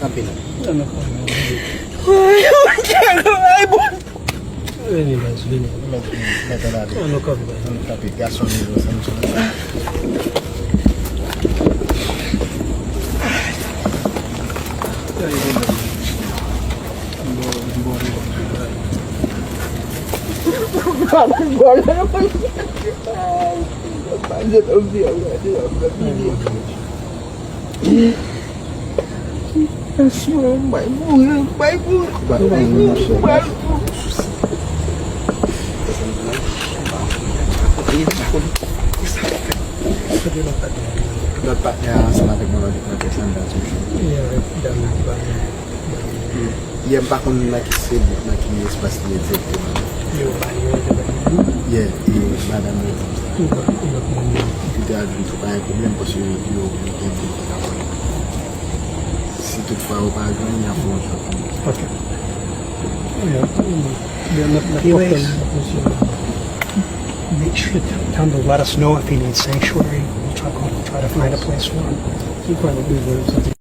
Kapil. Ano ka? Ay, bon. Ini gasolina. Metalado. Ano ka ba? Tapi gasolina sa Guarda naman. Panjat ang dia. Semua baik-baik. Dapatnya sama teknologi protection dan solution. Iya, dan Yang pakun lagi sibuk lagi pasti itu. Ya, di badan itu. Tidak ada untuk kayak kemudian posisi yo gitu. Situ fau paganya foto. Oke. Ya, dia Anyways. Make sure to tell him to let us know if he needs sanctuary. We'll try to find a place for him. Quando eu vejo